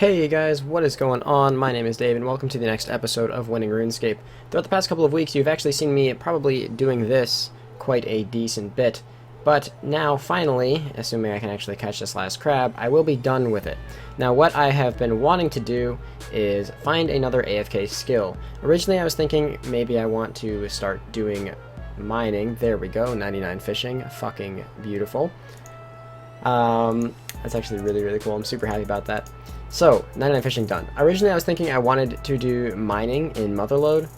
Hey guys, what is going on? My name is Dave and welcome to the next episode of Winning RuneScape. Throughout the past couple of weeks you've actually seen me probably doing this quite a decent bit, but now finally, assuming I can actually catch this last crab, I will be done with it. Now what I have been wanting to do is find another AFK skill. Originally I was thinking maybe I want to start doing mining. There we go, 99 fishing, fucking beautiful. That's actually really cool. I'm super happy about that. So, 99 fishing done. Originally I was thinking I wanted to do mining in Motherlode,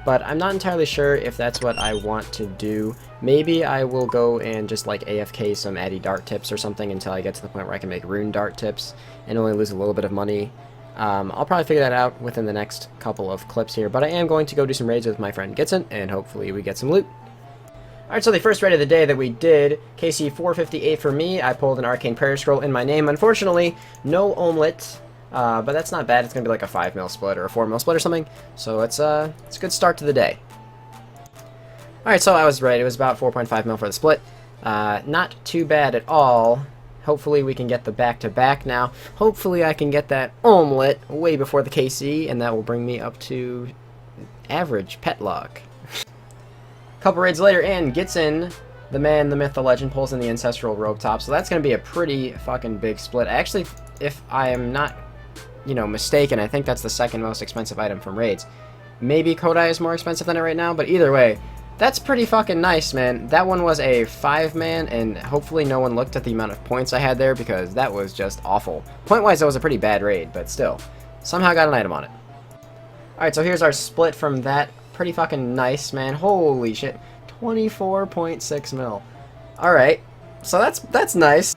but I'm not entirely sure if that's what I want to do. Maybe I will go and just like AFK some Addy Dart tips or something until I get to the point where I can make Rune Dart tips and only lose a little bit of money. I'll probably figure that out within the next couple of clips here, but I am going to go do some raids with my friend Gitson, and hopefully we get some loot. Alright, so the first raid of the day that we did, KC 458 for me. I pulled an Arcane Prayer Scroll in my name. Unfortunately, no omelet, but that's not bad. It's going to be like a 5 mil split or a 4 mil split or something. So it's a good start to the day. Alright, so I was right. It was about 4.5 mil for the split. Not too bad at all. Hopefully we can get the back-to-back now. Hopefully I can get that omelet way before the KC, and that will bring me up to average pet luck. Couple raids later, and Gitson, the man, the myth, the legend, pulls in the Ancestral Robe Top, so that's going to be a pretty fucking big split. Actually, if I am not, mistaken, I think that's the second most expensive item from raids. Maybe Kodai is more expensive than it right now, but either way, that's pretty fucking nice, man. That one was a 5-man, and hopefully no one looked at the amount of points I had there, because that was just awful. Point-wise, that was a pretty bad raid, but still, somehow got an item on it. Alright, so here's our split from that. Pretty fucking nice, man. Holy shit. 24.6 mil. Alright. So that's nice.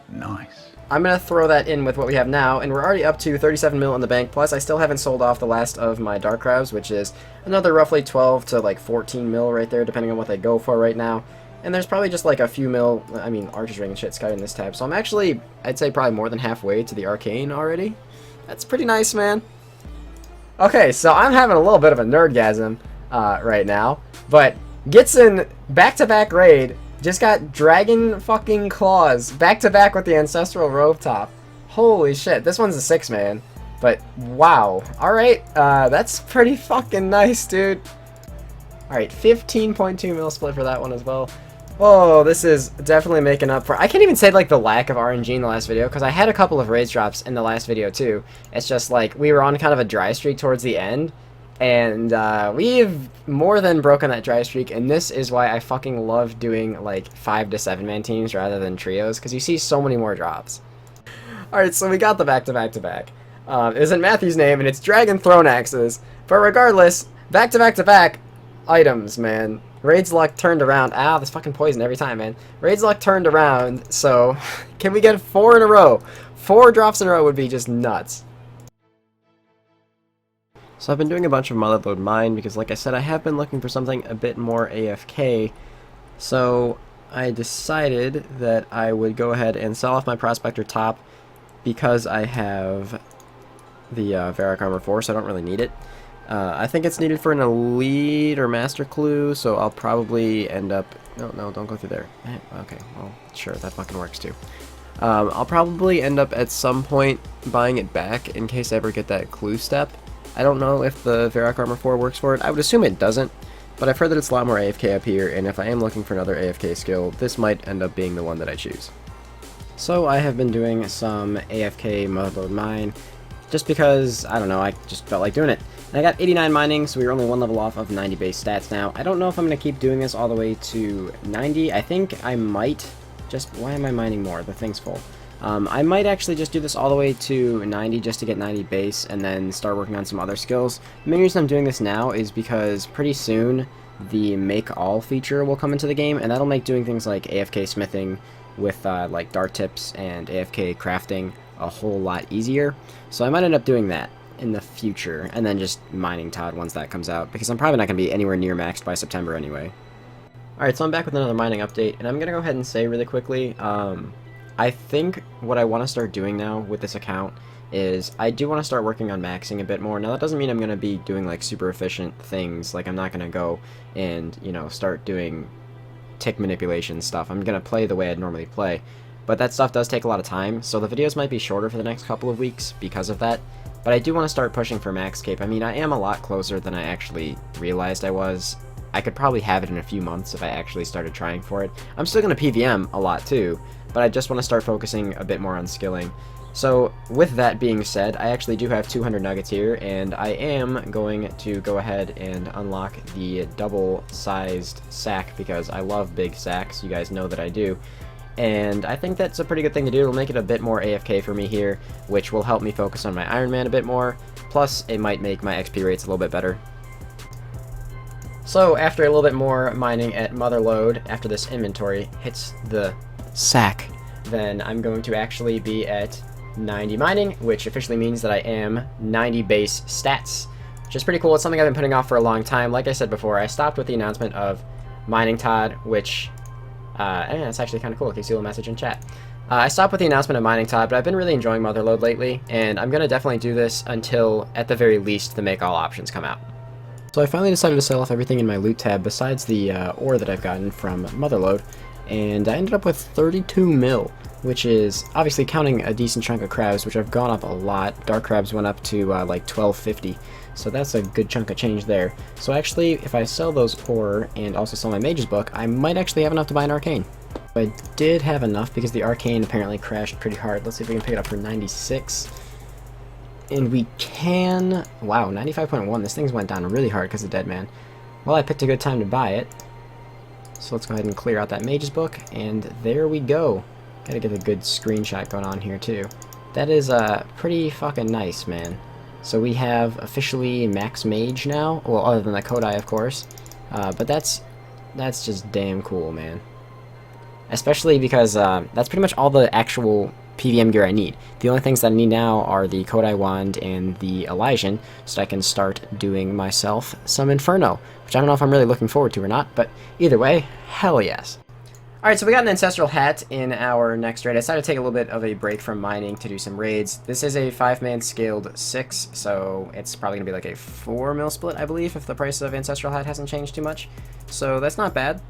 Nice. I'm gonna throw that in with what we have now, and we're already up to 37 mil in the bank, plus I still haven't sold off the last of my Dark Crabs, which is another roughly 12 to like 14 mil right there, depending on what they go for right now. And there's probably just like a few mil, Archer's Ring and shit scouting this tab, so I'm actually, I'd say probably more than halfway to the Arcane already. That's pretty nice, man. Okay, so I'm having a little bit of a nerdgasm right now, but Gitson back-to-back raid just got Dragon fucking Claws back-to-back with the Ancestral Robe Top. Holy shit, this one's a 6-man, but wow. Alright, that's pretty fucking nice, dude. Alright, 15.2 mil split for that one as well. Oh, this is definitely making up for... I can't even say, like, the lack of RNG in the last video, because I had a couple of raids drops in the last video, too. It's just, like, we were on kind of a dry streak towards the end, and we've more than broken that dry streak, and this is why I fucking love doing, like, 5 to 7-man teams rather than trios, because you see so many more drops. Alright, so we got the back-to-back-to-back. It was in Matthew's name, and it's Dragon Throne Axes, but regardless, back-to-back-to-back items, man. Raid's luck turned around. Ah, this fucking poison every time, man. Raid's luck turned around, so can we get 4 in a row? 4 drops in a row would be just nuts. So I've been doing a bunch of Motherlode mine because, like I said, I have been looking for something a bit more AFK. So I decided that I would go ahead and sell off my Prospector Top because I have the Varrock Armor 4, so I don't really need it. I think it's needed for an Elite or Master Clue, so I'll probably end up... No, don't go through there. Okay, well, sure, that fucking works too. I'll probably end up at some point buying it back in case I ever get that Clue step. I don't know if the Varrock Armor 4 works for it. I would assume it doesn't, but I've heard that it's a lot more AFK up here, and if I am looking for another AFK skill, this might end up being the one that I choose. So I have been doing some AFK Motherlode mine, just because, I don't know, I just felt like doing it. And I got 89 mining, so we were only 1 level off of 90 base stats now. I don't know if I'm going to keep doing this all the way to 90. I think I might just... Why am I mining more? The thing's full. I might actually just do this all the way to 90 just to get 90 base and then start working on some other skills. The main reason I'm doing this now is because pretty soon the Make All feature will come into the game, and that'll make doing things like AFK smithing with like dart tips and AFK crafting a whole lot easier. So I might end up doing that in the future, and then just mining Todd once that comes out, because I'm probably not going to be anywhere near maxed by September anyway. Alright, so I'm back with another mining update, and I'm going to go ahead and say really quickly, I think what I want to start doing now with this account is I do want to start working on maxing a bit more. Now that doesn't mean I'm going to be doing like super efficient things, like I'm not going to go and, start doing tick manipulation stuff. I'm going to play the way I'd normally play. but that stuff does take a lot of time, so the videos might be shorter for the next couple of weeks because of that. But I do want to start pushing for max cape. I mean, I am a lot closer than I actually realized I was. I could probably have it in a few months if I actually started trying for it. I'm still going to PVM a lot too, but I just want to start focusing a bit more on skilling. So with that being said, I actually do have 200 nuggets here, and I am going to go ahead and unlock the double-sized sack because I love big sacks. You guys know that I do. And I think that's a pretty good thing to do. It'll make it a bit more AFK for me here, which will help me focus on my Iron Man a bit more. Plus, it might make my XP rates a little bit better. So after a little bit more mining at Motherlode, after this inventory hits the sack, then I'm going to actually be at 90 mining, which officially means that I am 90 base stats, which is pretty cool. It's something I've been putting off for a long time. Like I said before, I stopped with the announcement of Mining Todd, which it's actually kind of cool. If you see a little message in chat. I stopped with the announcement of Mining Todd, but I've been really enjoying Motherlode lately, and I'm going to definitely do this until, at the very least, the Make All options come out. So I finally decided to sell off everything in my loot tab besides the ore that I've gotten from Motherlode, and I ended up with 32 mil, which is obviously counting a decent chunk of crabs, which have gone up a lot. Dark crabs went up to like 1250, so that's a good chunk of change there. So actually, if I sell those ore and also sell my mage's book, I might actually have enough to buy an arcane. I did have enough because the arcane apparently crashed pretty hard. Let's see if we can pick it up for 96. And we can... Wow, 95.1. This thing's went down really hard because of Dead Man. Well, I picked a good time to buy it. So let's go ahead and clear out that mage's book, and there we go. Gotta get a good screenshot going on here too. That is pretty fucking nice, man. So we have officially max mage now. Well, other than the Kodai, of course. But that's just damn cool, man. Especially because that's pretty much all the actual PVM gear I need. The only things that I need now are the Kodai wand and the Elysian, so I can start doing myself some Inferno, which I don't know if I'm really looking forward to or not, but either way, hell yes. Alright, so we got an Ancestral Hat in our next raid. I decided to take a little bit of a break from mining to do some raids. This is a 5-man scaled 6, so it's probably going to be like a 4 mil split, I believe, if the price of Ancestral Hat hasn't changed too much. So that's not bad.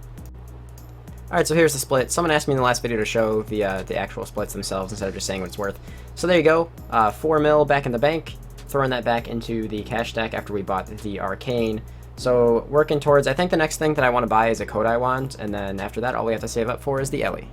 Alright, so here's the split. Someone asked me in the last video to show the actual splits themselves instead of just saying what it's worth. So there you go, 4 mil back in the bank, throwing that back into the cash stack after we bought the Arcane. So working towards, I think the next thing that I want to buy is a Kodai wand, and then after that all we have to save up for is the Ellie.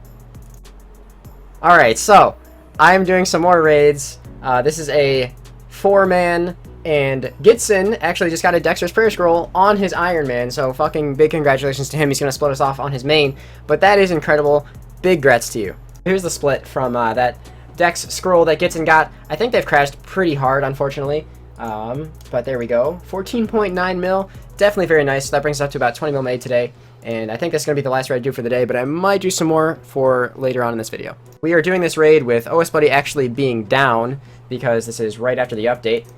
Alright, so I'm doing some more raids. This is a 4-man, and Gitson actually just got a Dexter's Prayer Scroll on his Iron Man, so fucking big congratulations to him. He's going to split us off on his main, but that is incredible. Big grats to you. Here's the split from that Dex scroll that Gitson got. I think they've crashed pretty hard, unfortunately, but there we go. 14.9 mil, definitely very nice. So that brings us up to about 20 mil made today, and I think that's going to be the last raid I do for the day, but I might do some more for later on in this video. We are doing this raid with OS Buddy actually being down, because this is right after the update.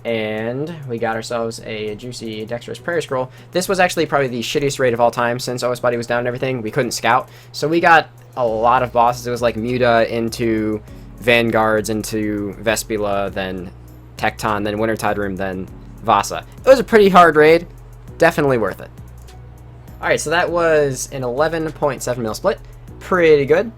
And we got ourselves a juicy Dexterous Prayer Scroll. This was actually probably the shittiest raid of all time since OS Buddy was down and everything. We couldn't scout. So we got a lot of bosses. It was like Muta into Vanguards into Vespula, then Tecton, then Wintertide Room, then Vasa. It was a pretty hard raid. Definitely worth it. Alright, so that was an 11.7 mil split. Pretty good.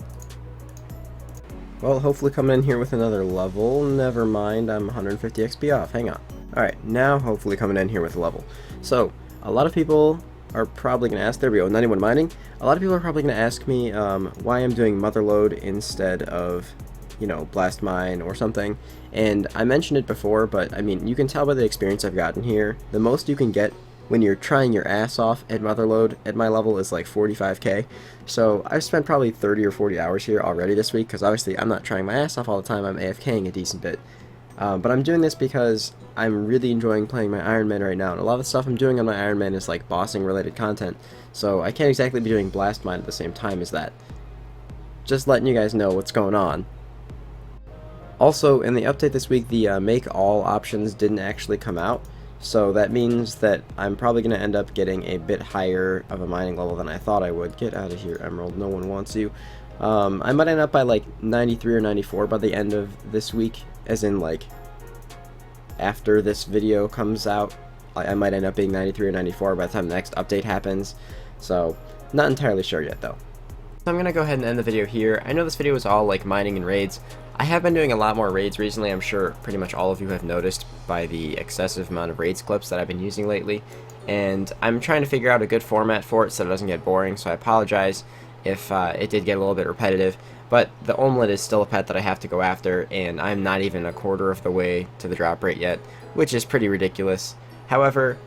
Well, hopefully coming in here with another level. Never mind, I'm 150 XP off. Hang on. Alright, now hopefully coming in here with a level. So, a lot of people are probably going to ask, there we go, 91 mining. A lot of people are probably going to ask me why I'm doing Motherlode instead of, you know, Blast Mine or something. And I mentioned it before, but I mean, you can tell by the experience I've gotten here. The most you can get when you're trying your ass off at Motherlode at my level is like 45k. So I've spent probably 30 or 40 hours here already this week, because obviously I'm not trying my ass off all the time. I'm AFKing a decent bit. But I'm doing this because I'm really enjoying playing my Iron Man right now, and a lot of the stuff I'm doing on my Iron Man is like bossing related content, so I can't exactly be doing Blast Mine at the same time as that. Just letting you guys know what's going on. Also, in the update this week, the Make All options didn't actually come out, so that means that I'm probably going to end up getting a bit higher of a mining level than I thought I would. Get out of here, Emerald, no one wants you. I might end up by like 93 or 94 by the end of this week, as in like after this video comes out. I might end up being 93 or 94 by the time the next update happens, so not entirely sure yet though. So I'm going to go ahead and end the video here. I know this video was all like mining and raids. I have been doing a lot more raids recently. I'm sure pretty much all of you have noticed by the excessive amount of raids clips that I've been using lately. And I'm trying to figure out a good format for it so it doesn't get boring, so I apologize if it did get a little bit repetitive. But the omelet is still a pet that I have to go after, and I'm not even a quarter of the way to the drop rate yet, which is pretty ridiculous. However,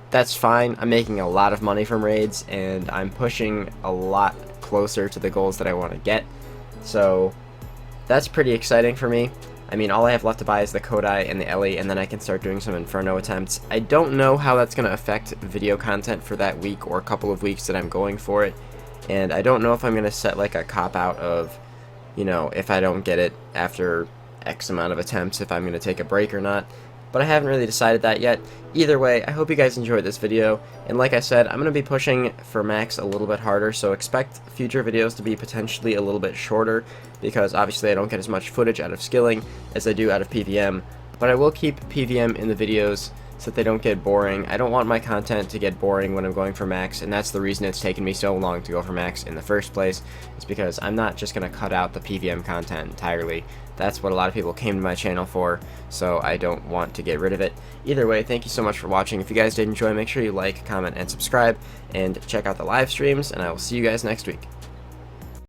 that's fine. I'm making a lot of money from raids, and I'm pushing a lot closer to the goals that I want to get. So that's pretty exciting for me. I mean, all I have left to buy is the Kodai and the Ellie, and then I can start doing some Inferno attempts. I don't know how that's going to affect video content for that week or a couple of weeks that I'm going for it. And I don't know if I'm going to set like a cop-out of, you know, if I don't get it after X amount of attempts, if I'm going to take a break or not. But I haven't really decided that yet. Either way, I hope you guys enjoyed this video. And like I said, I'm going to be pushing for max a little bit harder, so expect future videos to be potentially a little bit shorter, because obviously I don't get as much footage out of skilling as I do out of PVM. But I will keep PVM in the videos so that they don't get boring. I don't want my content to get boring when I'm going for max, and that's the reason it's taken me so long to go for max in the first place. It's because I'm not just going to cut out the PVM content entirely. That's what a lot of people came to my channel for, so I don't want to get rid of it. Either way, thank you so much for watching. If you guys did enjoy, make sure you like, comment, and subscribe, and check out the live streams, and I will see you guys next week.